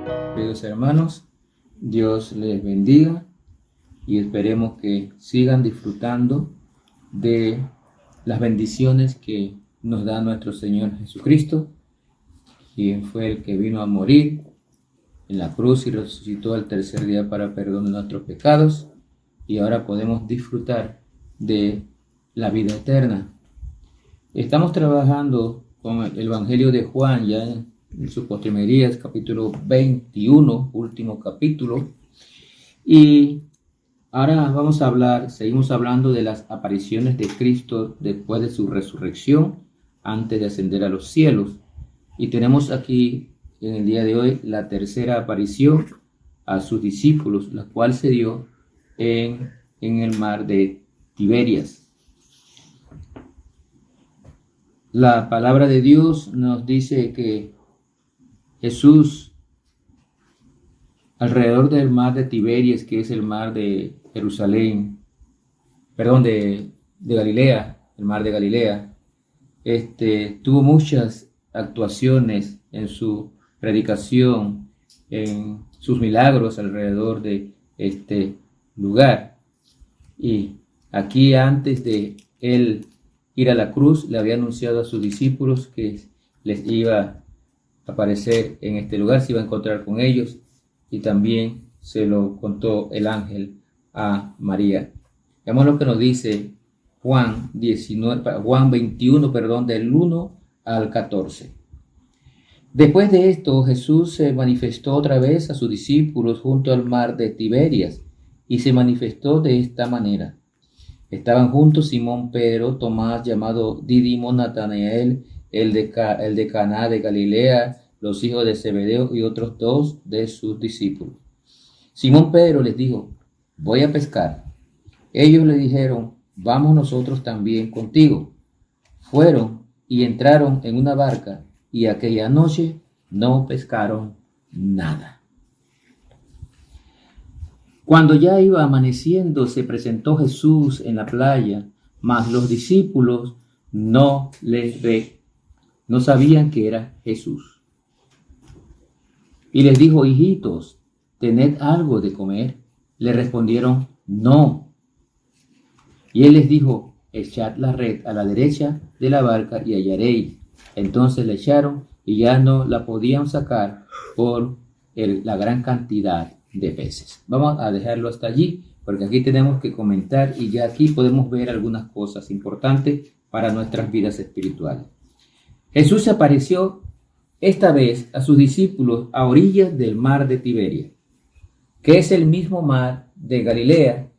Queridos hermanos, Dios les bendiga y esperemos que sigan disfrutando de las bendiciones que nos da nuestro Señor Jesucristo, quien fue el que vino a morir en la cruz y resucitó al tercer día para perdón de nuestros pecados, y ahora podemos disfrutar de la vida eterna. Estamos trabajando con el Evangelio de Juan ya en sus postrimerías, capítulo 21, último capítulo, y ahora seguimos hablando de las apariciones de Cristo después de su resurrección, antes de ascender a los cielos. Y tenemos aquí en el día de hoy la tercera aparición a sus discípulos, la cual se dio en el mar de Tiberias. La palabra de Dios nos dice que Jesús, alrededor del mar de Tiberias, que es el mar de Jerusalén, de Galilea, el mar de Galilea, tuvo muchas actuaciones en su predicación, en sus milagros alrededor de este lugar. Y aquí, antes de él ir a la cruz, le había anunciado a sus discípulos que les iba a aparecer en este lugar, se iba a encontrar con ellos, y también se lo contó el ángel a María. Veamos lo que nos dice Juan 21, del 1 al 14. Después de esto, Jesús se manifestó otra vez a sus discípulos junto al mar de Tiberias, y se manifestó de esta manera. Estaban juntos Simón Pedro, Tomás llamado Dídimo, Natanael, el de Caná de Galilea, los hijos de Zebedeo y otros dos de sus discípulos. Simón Pedro les dijo: voy a pescar. Ellos le dijeron: vamos nosotros también contigo. Fueron y entraron en una barca, y aquella noche no pescaron nada. Cuando ya iba amaneciendo, se presentó Jesús en la playa, mas los discípulos no sabían que era Jesús. Y les dijo: hijitos, ¿tened algo de comer? Le respondieron: no. Y él les dijo: echad la red a la derecha de la barca y hallaréis. Entonces la echaron y ya no la podían sacar por la gran cantidad de peces. Vamos a dejarlo hasta allí, porque aquí tenemos que comentar y ya aquí podemos ver algunas cosas importantes para nuestras vidas espirituales. Jesús se apareció esta vez a sus discípulos a orillas del mar de Tiberias, que es el mismo mar de Galilea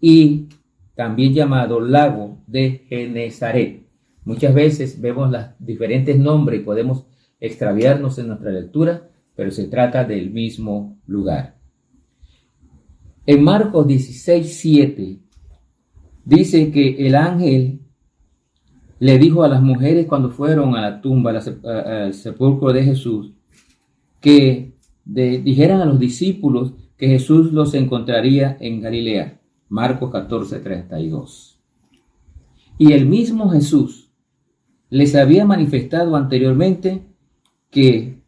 y también llamado lago de Genezaret. Muchas veces vemos los diferentes nombres y podemos extraviarnos en nuestra lectura, pero se trata del mismo lugar. En Marcos 16:7 dice que el ángel le dijo a las mujeres cuando fueron a la tumba, al sepulcro de Jesús, que dijeran a los discípulos que Jesús los encontraría en Galilea. Marcos 14:32. Y el mismo Jesús les había manifestado anteriormente que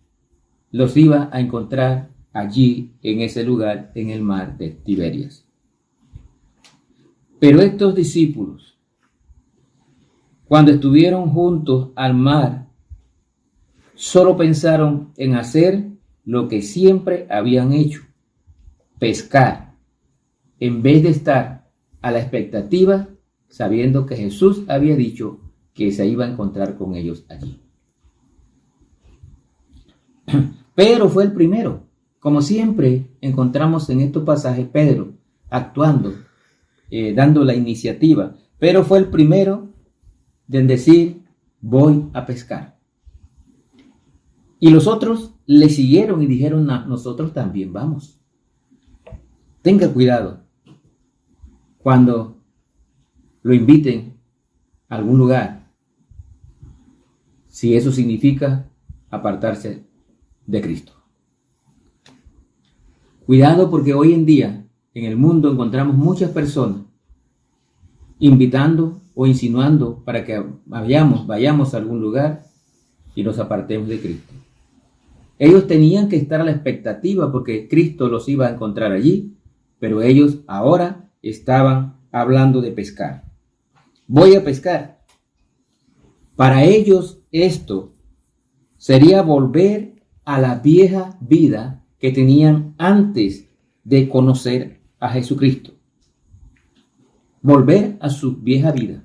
los iba a encontrar allí, en ese lugar, en el mar de Tiberias. Pero estos discípulos, cuando estuvieron juntos al mar, solo pensaron en hacer lo que siempre habían hecho: pescar, en vez de estar a la expectativa, sabiendo que Jesús había dicho que se iba a encontrar con ellos allí. Pedro fue el primero. Como siempre encontramos en estos pasajes, Pedro actuando, dando la iniciativa. Pedro fue el primero en decir: voy a pescar. Y los otros le siguieron y dijeron: nosotros también vamos. Tenga cuidado cuando lo inviten a algún lugar, si eso significa apartarse de Cristo. Cuidado, porque hoy en día en el mundo encontramos muchas personas invitando o insinuando para que vayamos a algún lugar y nos apartemos de Cristo. Ellos tenían que estar a la expectativa porque Cristo los iba a encontrar allí, pero ellos ahora estaban hablando de pescar. Voy a pescar. Para ellos esto sería volver a la vieja vida que tenían antes de conocer a Jesucristo. Volver a su vieja vida.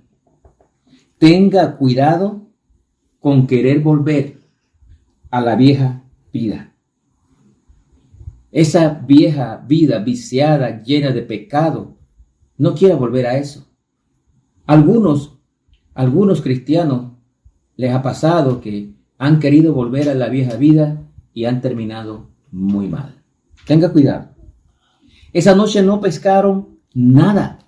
Tenga cuidado con querer volver a la vieja vida. Esa vieja vida viciada, llena de pecado, no quiera volver a eso. Algunos cristianos les ha pasado que han querido volver a la vieja vida y han terminado muy mal. Tenga cuidado. Esa noche no pescaron nada,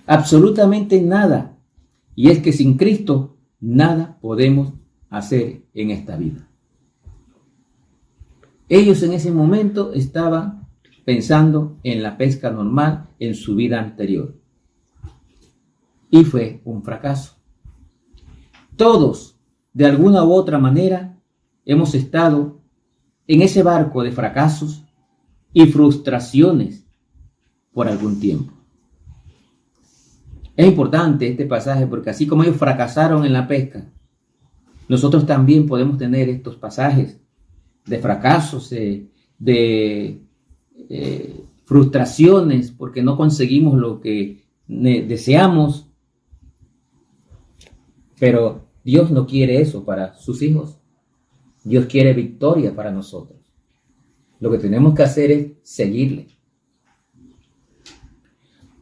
absolutamente nada. Y es que sin Cristo nada podemos hacer en esta vida. Ellos en ese momento estaban pensando en la pesca normal en su vida anterior. Y fue un fracaso. Todos, de alguna u otra manera, hemos estado en ese barco de fracasos y frustraciones por algún tiempo. Es importante este pasaje porque así como ellos fracasaron en la pesca, nosotros también podemos tener estos pasajes de fracasos, de frustraciones porque no conseguimos lo que deseamos. Pero Dios no quiere eso para sus hijos. Dios quiere victoria para nosotros. Lo que tenemos que hacer es seguirle.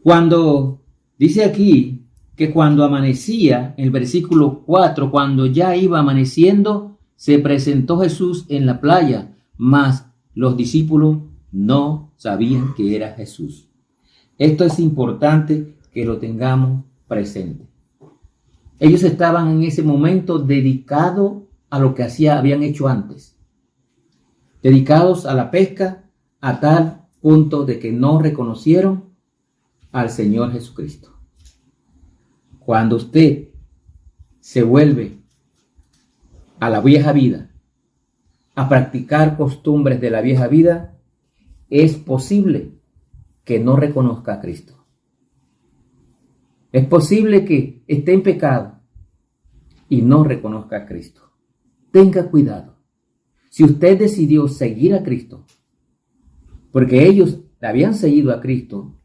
Cuando dice aquí que cuando amanecía, en el versículo 4, cuando ya iba amaneciendo, se presentó Jesús en la playa, mas los discípulos no sabían que era Jesús. Esto es importante que lo tengamos presente. Ellos estaban en ese momento dedicados a lo que habían hecho antes. Dedicados a la pesca a tal punto de que no reconocieron al Señor Jesucristo. Cuando usted se vuelve a la vieja vida, a practicar costumbres de la vieja vida, es posible que no reconozca a Cristo. Es posible que esté en pecado y no reconozca a Cristo. Tenga cuidado. Si usted decidió seguir a Cristo, porque ellos habían seguido a Cristo,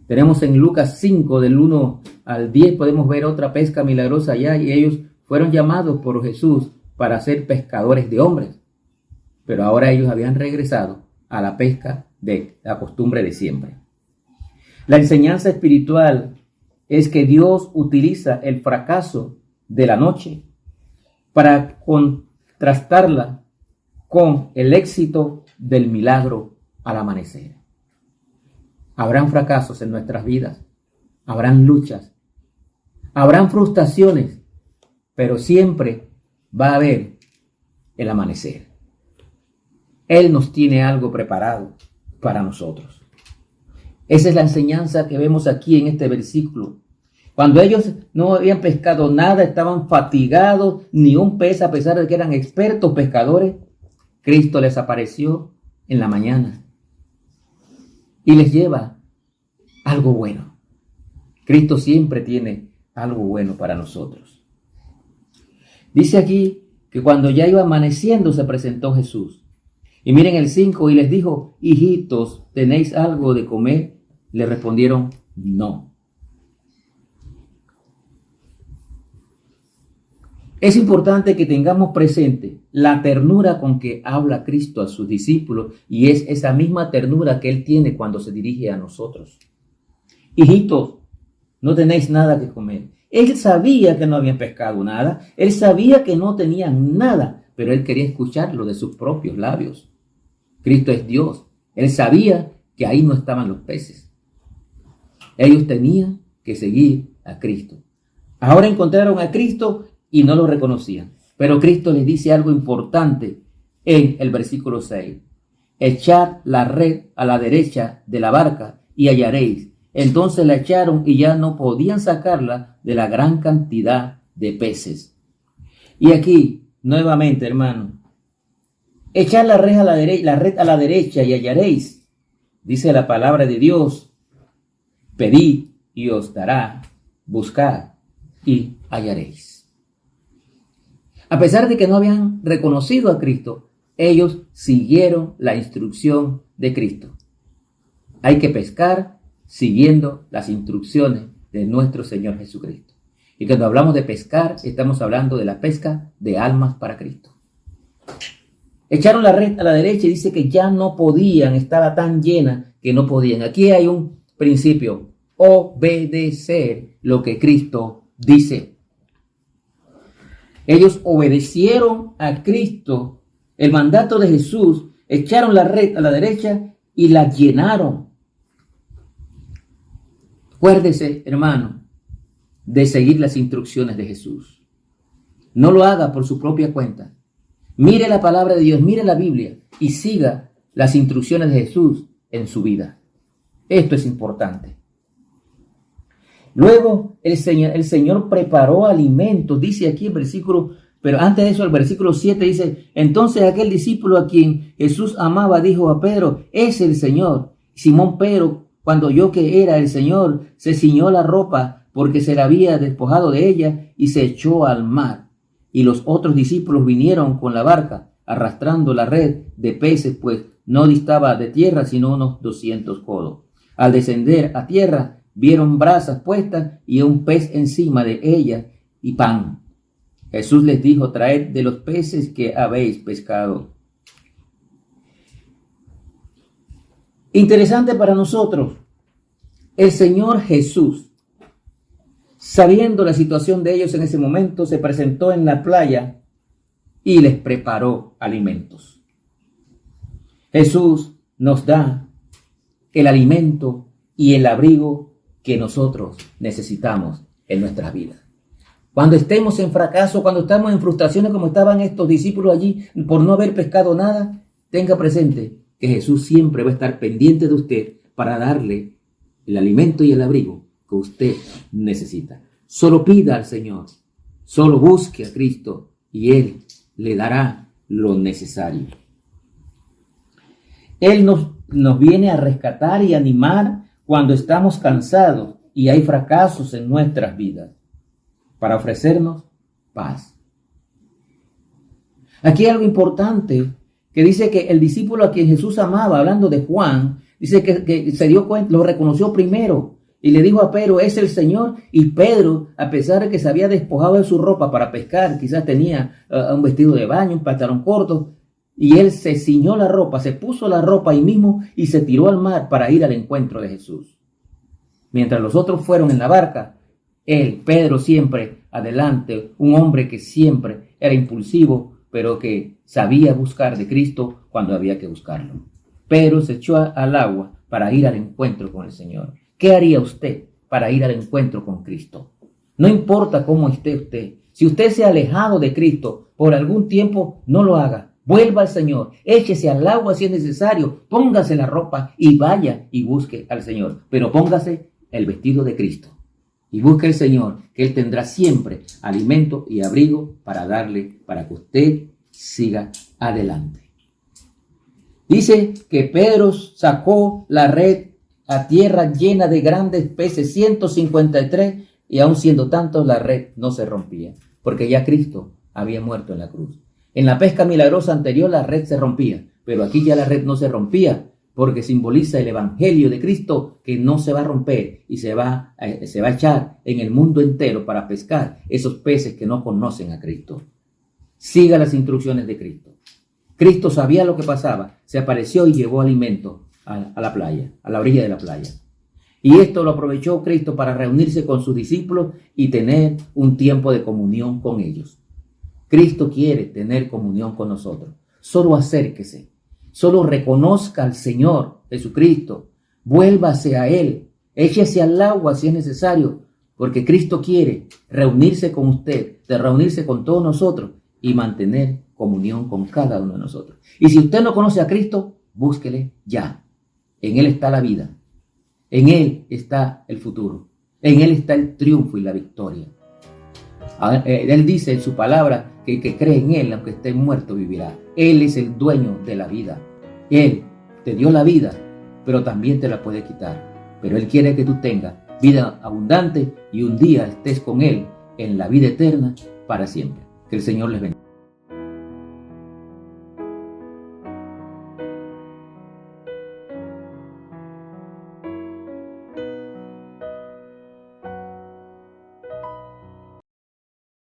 tenemos en Lucas 5, del 1 al 10, podemos ver otra pesca milagrosa allá, y ellos fueron llamados por Jesús para ser pescadores de hombres. Pero ahora ellos habían regresado a la pesca de la costumbre de siempre. La enseñanza espiritual es que Dios utiliza el fracaso de la noche para contrastarla con el éxito del milagro al amanecer. Habrán fracasos en nuestras vidas, habrán luchas, habrán frustraciones, pero siempre va a haber el amanecer. Él nos tiene algo preparado para nosotros. Esa es la enseñanza que vemos aquí en este versículo. Cuando ellos no habían pescado nada, estaban fatigados, ni un pez, a pesar de que eran expertos pescadores, Cristo les apareció en la mañana y les lleva algo bueno. Cristo siempre tiene algo bueno para nosotros. Dice aquí que cuando ya iba amaneciendo se presentó Jesús. Y miren el 5, y les dijo: hijitos, ¿tenéis algo de comer? Le respondieron: no. Es importante que tengamos presente la ternura con que habla Cristo a sus discípulos, y es esa misma ternura que Él tiene cuando se dirige a nosotros. Hijitos, no tenéis nada que comer. Él sabía que no habían pescado nada, Él sabía que no tenían nada, pero Él quería escucharlo de sus propios labios. Cristo es Dios. Él sabía que ahí no estaban los peces. Ellos tenían que seguir a Cristo. Ahora encontraron a Cristo y no lo reconocían. Pero Cristo les dice algo importante en el versículo 6. Echad la red a la derecha de la barca y hallaréis. Entonces la echaron y ya no podían sacarla de la gran cantidad de peces. Y aquí, nuevamente, hermano, Echad la red a la derecha y hallaréis, dice la palabra de Dios. Pedid y os dará, buscad y hallaréis. A pesar de que no habían reconocido a Cristo, ellos siguieron la instrucción de Cristo. Hay que pescar siguiendo las instrucciones de nuestro Señor Jesucristo. Y cuando hablamos de pescar, estamos hablando de la pesca de almas para Cristo. Echaron la red a la derecha y dice que ya no podían, estaba tan llena que no podían. Aquí hay un principio: obedecer lo que Cristo dice. Ellos obedecieron a Cristo, el mandato de Jesús, echaron la red a la derecha y la llenaron. Acuérdese, hermano, de seguir las instrucciones de Jesús. No lo haga por su propia cuenta. Mire la palabra de Dios, mire la Biblia y siga las instrucciones de Jesús en su vida. Esto es importante. Luego el Señor preparó alimentos, dice aquí el versículo, pero antes de eso el versículo 7 dice: entonces aquel discípulo a quien Jesús amaba dijo a Pedro: es el Señor. Simón Pedro, cuando oyó que era el Señor, se ciñó la ropa porque se la había despojado de ella y se echó al mar. Y los otros discípulos vinieron con la barca, arrastrando la red de peces, pues no distaba de tierra sino unos 200 codos. Al descender a tierra, vieron brasas puestas y un pez encima de ellas y pan. Jesús les dijo: traed de los peces que habéis pescado. Interesante para nosotros, el Señor Jesús, sabiendo la situación de ellos en ese momento, se presentó en la playa y les preparó alimentos. Jesús nos da el alimento y el abrigo que nosotros necesitamos en nuestras vidas. Cuando estemos en fracaso, cuando estamos en frustraciones como estaban estos discípulos allí por no haber pescado nada, tenga presente que Jesús siempre va a estar pendiente de usted para darle el alimento y el abrigo que usted necesita. Solo pida al Señor, solo busque a Cristo y Él le dará lo necesario. Él nos viene a rescatar y animar cuando estamos cansados y hay fracasos en nuestras vidas, para ofrecernos paz. Aquí hay algo importante que dice que el discípulo a quien Jesús amaba, hablando de Juan, dice que se dio cuenta, lo reconoció primero y le dijo a Pedro: es el Señor. Y Pedro, a pesar de que se había despojado de su ropa para pescar, quizás tenía un vestido de baño, un pantalón corto, y él se ciñó la ropa, se puso la ropa ahí mismo y se tiró al mar para ir al encuentro de Jesús. Mientras los otros fueron en la barca, él, Pedro, siempre adelante, un hombre que siempre era impulsivo, pero que sabía buscar de Cristo cuando había que buscarlo. Pedro se echó al agua para ir al encuentro con el Señor. ¿Qué haría usted para ir al encuentro con Cristo? No importa cómo esté usted. Si usted se ha alejado de Cristo por algún tiempo, no lo haga. Vuelva al Señor, échese al agua si es necesario, póngase la ropa y vaya y busque al Señor. Pero póngase el vestido de Cristo y busque al Señor, que Él tendrá siempre alimento y abrigo para darle, para que usted siga adelante. Dice que Pedro sacó la red a tierra llena de grandes peces, 153, y aun siendo tantos la red no se rompía, porque ya Cristo había muerto en la cruz. En la pesca milagrosa anterior la red se rompía, pero aquí ya la red no se rompía, porque simboliza el evangelio de Cristo, que no se va a romper y se va a echar en el mundo entero para pescar esos peces que no conocen a Cristo. Siga las instrucciones de Cristo. Cristo sabía lo que pasaba, se apareció y llevó alimento a la playa, a la orilla de la playa. Y esto lo aprovechó Cristo para reunirse con sus discípulos y tener un tiempo de comunión con ellos. Cristo quiere tener comunión con nosotros. Solo acérquese, solo reconozca al Señor Jesucristo, vuélvase a Él, échese al agua si es necesario, porque Cristo quiere reunirse con usted, reunirse con todos nosotros y mantener comunión con cada uno de nosotros. Y si usted no conoce a Cristo, búsquele ya. En Él está la vida, en Él está el futuro, en Él está el triunfo y la victoria. Él dice en su palabra que el que cree en Él, aunque esté muerto, vivirá. Él es el dueño de la vida. Él te dio la vida, pero también te la puede quitar. Pero Él quiere que tú tengas vida abundante y un día estés con Él en la vida eterna para siempre. Que el Señor les bendiga.